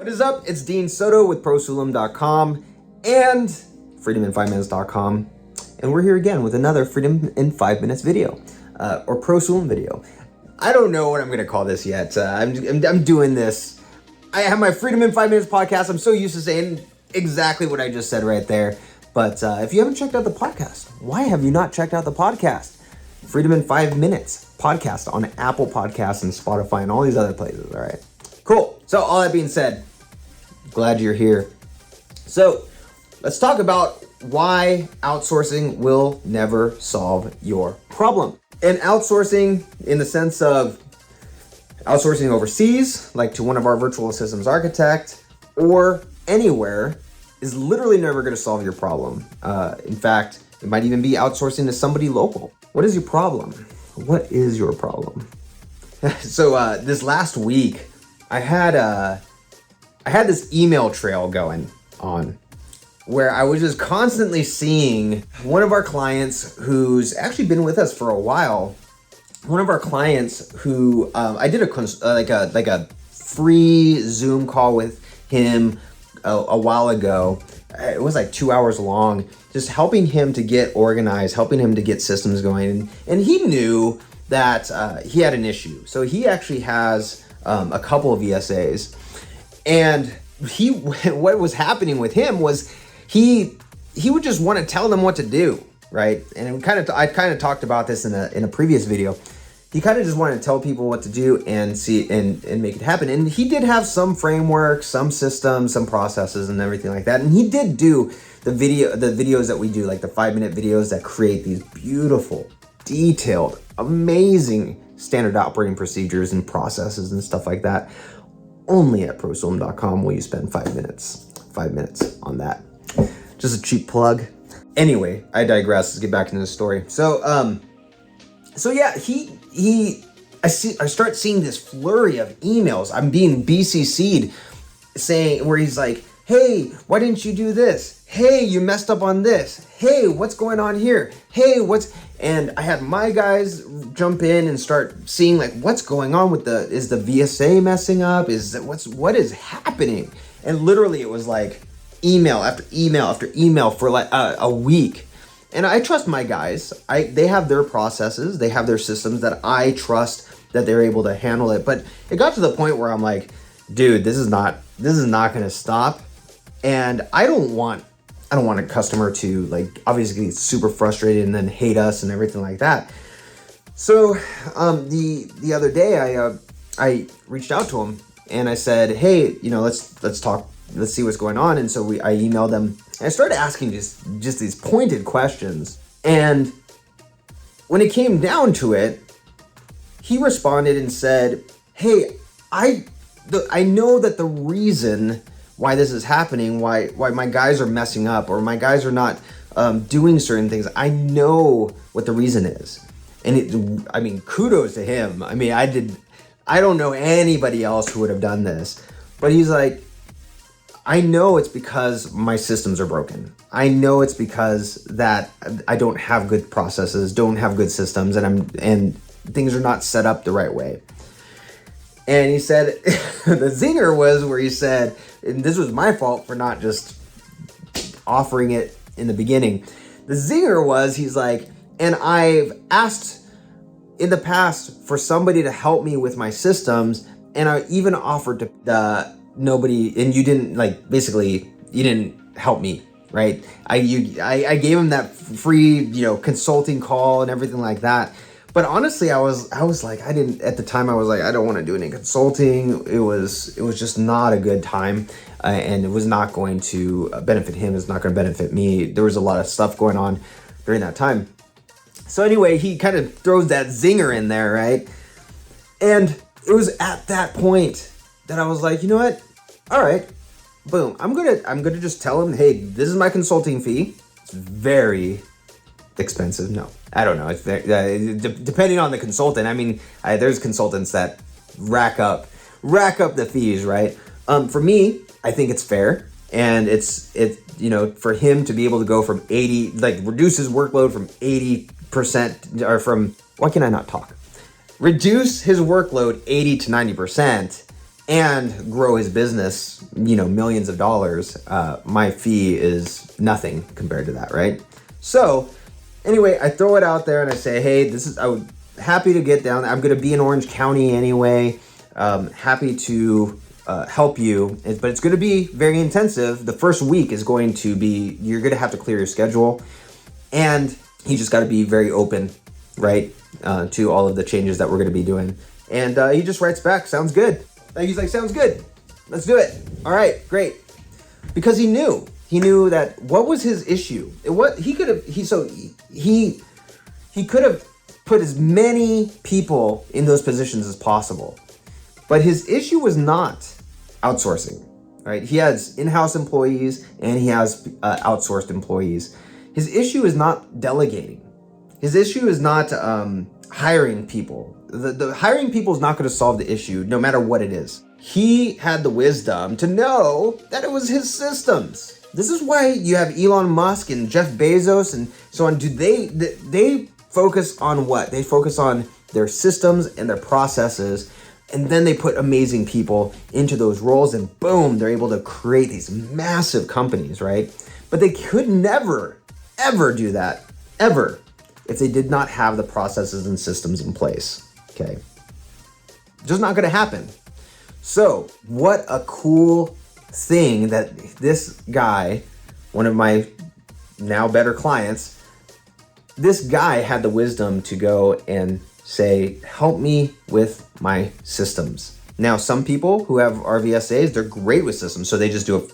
What is up? It's Dean Soto with prosulum.com and freedomin5minutes.com. And we're here again with another Freedom in 5 Minutes video, or prosulum video. I don't know what I'm going to call this yet. I'm doing this. I have my Freedom in 5 Minutes podcast. I'm so used to saying exactly what I just said right there. But if you haven't checked out the podcast, why have you not checked out the podcast? Freedom in 5 Minutes podcast on Apple Podcasts and Spotify and all these other places, all right? Cool. So all that being said, glad you're here. So let's talk about why outsourcing will never solve your problem. And outsourcing in the sense of outsourcing overseas, like to one of our virtual systems architect, or anywhere, is literally never going to solve your problem. In fact, it might even be outsourcing to somebody local. What is your problem? What is your problem? So this last week, I had this email trail going on where I was just constantly seeing one of our clients who's actually been with us for a while. One of our clients who I did a free Zoom call with him a while ago. It was like 2 hours long, just helping him to get organized, helping him to get systems going. And he knew that he had an issue. So he actually has a couple of ESAs. And what was happening with him was he would just want to tell them what to do, right? And I kind of talked about this in a previous video. He kind of just wanted to tell people what to do and see and make it happen. And he did have some framework, some systems, some processes and everything like that. And he did do the videos that we do, like the 5-minute videos that create these beautiful, detailed, amazing standard operating procedures and processes and stuff like that. Only at prosulum.com will you spend 5 minutes on that. Just a cheap plug. Anyway, I digress. Let's get back into the story. So yeah, I start seeing this flurry of emails. I'm being BCC'd saying where he's like, hey, why didn't you do this? Hey, you messed up on this. Hey, what's going on here? Hey, and I had my guys jump in and start seeing like what's going on with is the VSA messing up? What is happening? And literally it was like email after email after email for like a week. And I trust my guys. They have their processes, they have their systems that I trust that they're able to handle it. But it got to the point where I'm like, dude, this is not going to stop. And I don't want a customer to like obviously get super frustrated and then hate us and everything like that. So the other day I reached out to him and I said, hey, let's talk. Let's see what's going on. And so I emailed them and I started asking just these pointed questions. And when it came down to it, he responded and said, hey, I know that the reason why this is happening, why my guys are messing up or my guys are not doing certain things, I know what the reason is. And kudos to him. I don't know anybody else who would have done this, but he's like, I know it's because my systems are broken. I know it's because that I don't have good processes, don't have good systems, and things are not set up the right way. And he said, the zinger was where he said, and this was my fault for not just offering it in the beginning. The zinger was, he's like, and I've asked in the past for somebody to help me with my systems, and I even offered to nobody, and you didn't you didn't help me, right? I gave him that free, consulting call and everything like that. But honestly, I was like, at the time I was like, I don't want to do any consulting. It was just not a good time. And it was not going to benefit him. It's not going to benefit me. There was a lot of stuff going on during that time. So anyway, he kind of throws that zinger in there, right? And it was at that point that I was like, you know what? All right, boom. I'm gonna just tell him, hey, this is my consulting fee. It's very expensive. No, I don't know. It's depending on the consultant. There's consultants that rack up the fees, right? For me, I think it's fair, and it's for him to be able to go from 80, reduce his workload from 80%, or from, why can I not talk? Reduce his workload 80 to 90%. and grow his business, millions of dollars, my fee is nothing compared to that, right? So anyway, I throw it out there and I say, hey, I'm happy to get down. I'm going to be in Orange County anyway. Happy to help you, but it's going to be very intensive. The first week is going to be, you're going to have to clear your schedule, and you just got to be very open, right, to all of the changes that we're going to be doing. And he just writes back, sounds good. And he's like, sounds good. Let's do it. All right, great. Because he knew that what was his issue? He could have put as many people in those positions as possible. But his issue was not outsourcing, right? He has in-house employees and he has outsourced employees. His issue is not delegating. His issue is not hiring people. The hiring people is not going to solve the issue, no matter what it is. He had the wisdom to know that it was his systems. This is why you have Elon Musk and Jeff Bezos and so on. They focus on what? They focus on their systems and their processes, and then they put amazing people into those roles, and boom, they're able to create these massive companies, right? But they could never, ever do that, ever, if they did not have the processes and systems in place, okay? Just not gonna happen. So what a cool thing that this guy, one of my now better clients, this guy had the wisdom to go and say, help me with my systems. Now, some people who have RVSAs, they're great with systems. So they just do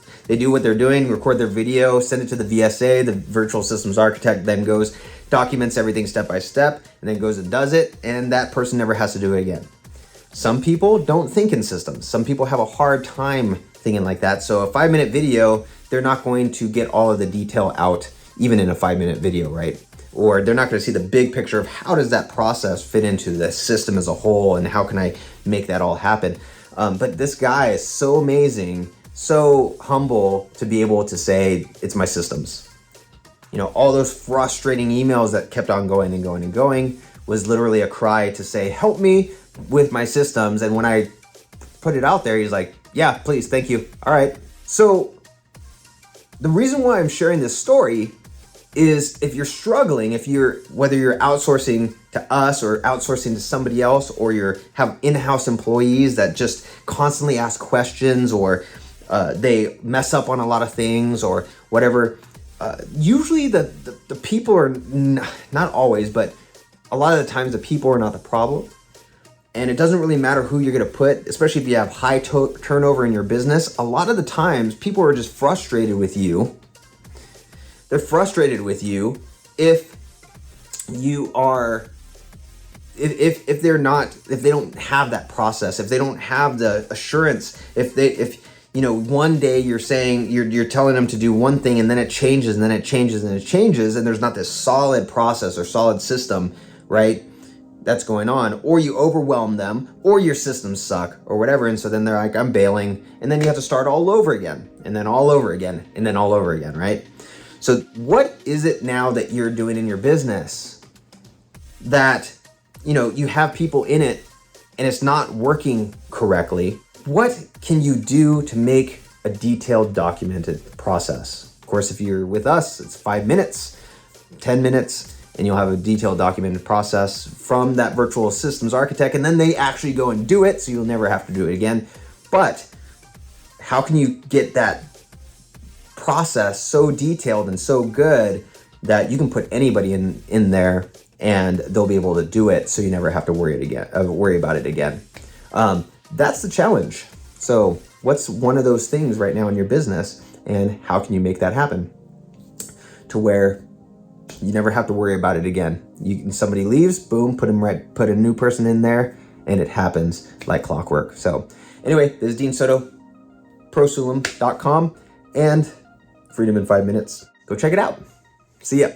what they're doing, record their video, send it to the VSA, the virtual systems architect then goes, documents everything step by step, and then goes and does it. And that person never has to do it again. Some people don't think in systems. Some people have a hard time thinking like that. So a 5-minute video, they're not going to get all of the detail out, even in a 5-minute video, right? Or they're not going to see the big picture of how does that process fit into the system as a whole and how can I make that all happen. But this guy is so amazing, so humble to be able to say, it's my systems. All those frustrating emails that kept on going and going and going was literally a cry to say, help me with my systems. And when I put it out there, he's like, yeah, please, thank you. All right. So the reason why I'm sharing this story is if you're struggling, whether you're outsourcing to us or outsourcing to somebody else, or have in-house employees that just constantly ask questions, or they mess up on a lot of things or whatever, usually the people are, not always, but a lot of the times the people are not the problem. And it doesn't really matter who you're going to put, especially if you have high turnover in your business. A lot of the times people are just frustrated with you. They're frustrated with you if you are, if they don't have that process, if they don't have the assurance, if one day you're saying, you're telling them to do one thing and then it changes and then it changes and it changes, and there's not this solid process or solid system, right, that's going on, or you overwhelm them, or your systems suck or whatever. And so then they're like, I'm bailing. And then you have to start all over again, and then all over again, and then all over again, right? So what is it now that you're doing in your business that, you have people in it and it's not working correctly? What can you do to make a detailed documented process? Of course, if you're with us, it's 5 minutes, 10 minutes, and you'll have a detailed documented process from that virtual systems architect, and then they actually go and do it, so you'll never have to do it again. But how can you get that process so detailed and so good that you can put anybody in there and they'll be able to do it, so you never have to worry about it again? That's the challenge. So what's one of those things right now in your business, and how can you make that happen to where you never have to worry about it again? Somebody leaves, boom, put a new person in there, and it happens like clockwork. So anyway, this is Dean Soto, prosulum.com, and Freedom in 5 Minutes. Go check it out. See ya.